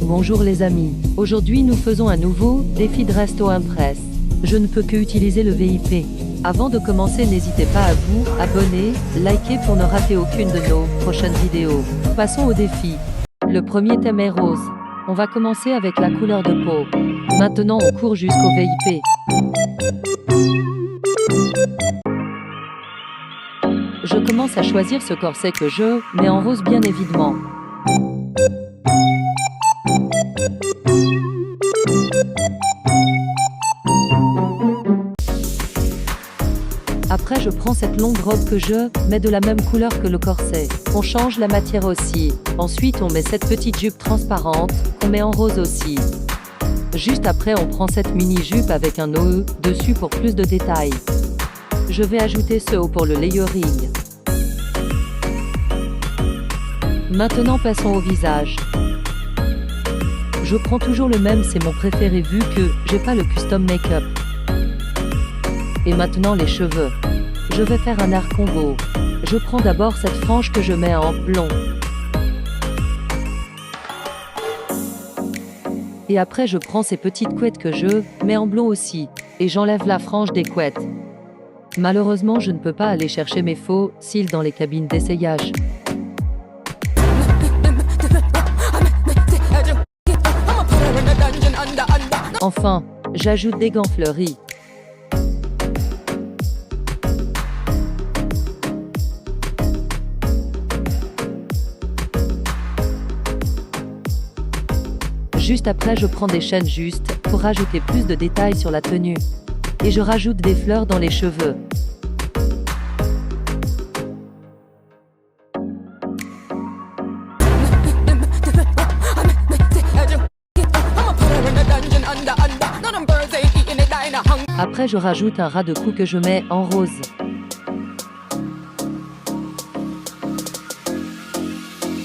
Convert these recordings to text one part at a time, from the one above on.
Bonjour les amis, aujourd'hui nous faisons un nouveau défi de Resto Impress. Je ne peux que utiliser le VIP. Avant de commencer, n'hésitez pas à vous abonner, liker pour ne rater aucune de nos prochaines vidéos. Passons au défi. Le premier thème est rose. On va commencer avec la couleur de peau. Maintenant on court jusqu'au VIP. Je commence à choisir ce corset que je mets en rose bien évidemment. Après je prends cette longue robe que je mets de la même couleur que le corset. On change la matière aussi. Ensuite on met cette petite jupe transparente, qu'on met en rose aussi. Juste après on prend cette mini jupe avec un OE dessus pour plus de détails. Je vais ajouter ce haut pour le layering. Maintenant passons au visage. Je prends toujours le même, c'est mon préféré vu que j'ai pas le custom make-up. Et maintenant les cheveux. Je vais faire un arc combo. Je prends d'abord cette frange que je mets en blond. Et après je prends ces petites couettes que je mets en blond aussi. Et j'enlève la frange des couettes. Malheureusement je ne peux pas aller chercher mes faux cils dans les cabines d'essayage. Enfin, j'ajoute des gants fleuris. Juste après je prends des chaînes justes pour rajouter plus de détails sur la tenue. Et je rajoute des fleurs dans les cheveux. Après je rajoute un ras de cou que je mets en rose.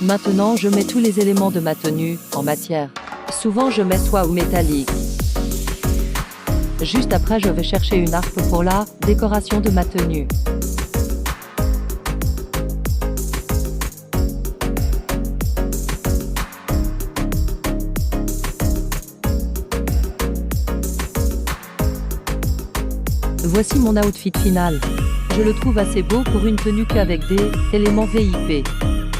Maintenant je mets tous les éléments de ma tenue en matière. Souvent je mets soie ou métallique. Juste après je vais chercher une harpe pour la décoration de ma tenue. Voici mon outfit final. Je le trouve assez beau pour une tenue qu'avec des éléments VIP.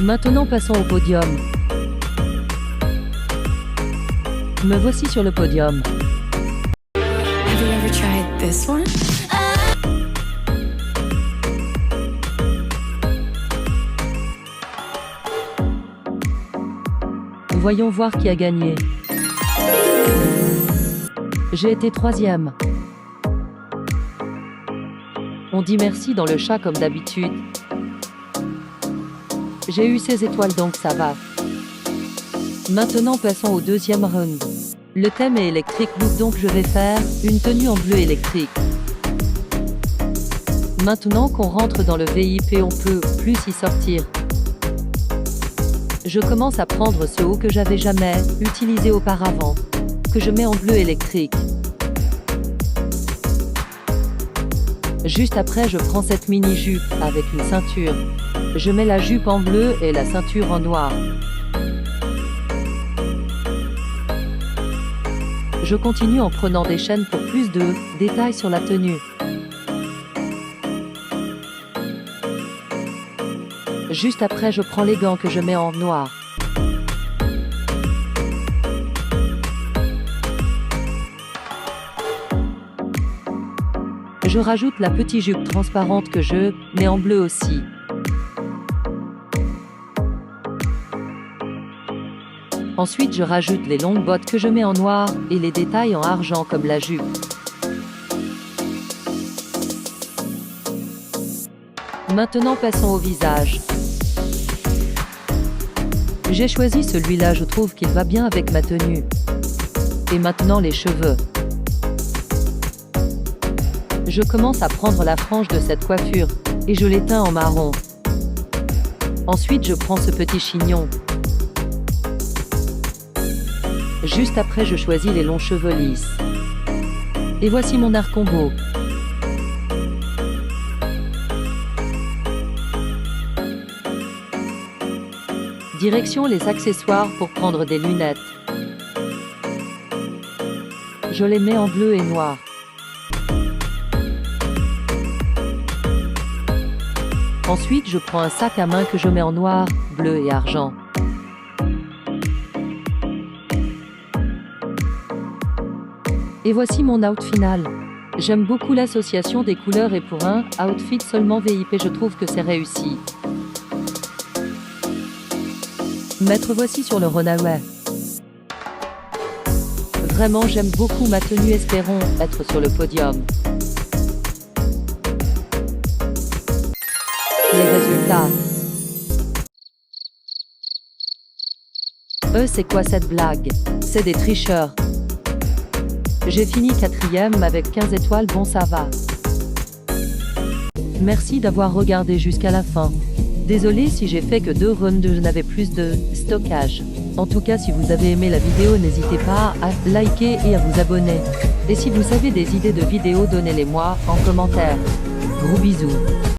Maintenant passons au podium. Me voici sur le podium. Have you ever tried this one? Voyons voir qui a gagné. J'ai été 3e. On dit merci dans le chat comme d'habitude. J'ai eu 16 étoiles donc ça va. Maintenant passons au deuxième round. Le thème est électrique look donc je vais faire une tenue en bleu électrique. Maintenant qu'on rentre dans le VIP on peut plus y sortir. Je commence à prendre ce haut que j'avais jamais utilisé auparavant, que je mets en bleu électrique. Juste après je prends cette mini jupe avec une ceinture. Je mets la jupe en bleu et la ceinture en noir. Je continue en prenant des chaînes pour plus de détails sur la tenue. Juste après je prends les gants que je mets en noir. Je rajoute la petite jupe transparente que je mets en bleu aussi. Ensuite je rajoute les longues bottes que je mets en noir et les détails en argent comme la jupe. Maintenant passons au visage. J'ai choisi celui-là, je trouve qu'il va bien avec ma tenue. Et maintenant les cheveux. Je commence à prendre la frange de cette coiffure et je l'éteins en marron. Ensuite je prends ce petit chignon. Juste après je choisis les longs cheveux lisses. Et voici mon arc combo. Direction les accessoires pour prendre des lunettes. Je les mets en bleu et noir. Ensuite, je prends un sac à main que je mets en noir, bleu et argent. Et voici mon out final. J'aime beaucoup l'association des couleurs et pour un outfit seulement VIP, je trouve que c'est réussi. Mettre voici sur le runway. Vraiment, j'aime beaucoup ma tenue, espérons être sur le podium. Les résultats. C'est quoi cette blague? C'est des tricheurs. J'ai fini 4e avec 15 étoiles, bon ça va. Merci d'avoir regardé jusqu'à la fin. Désolé si j'ai fait que 2 runs, je n'avais plus de stockage. En tout cas, si vous avez aimé la vidéo, n'hésitez pas à liker et à vous abonner. Et si vous avez des idées de vidéos, donnez-les moi en commentaire. Gros bisous.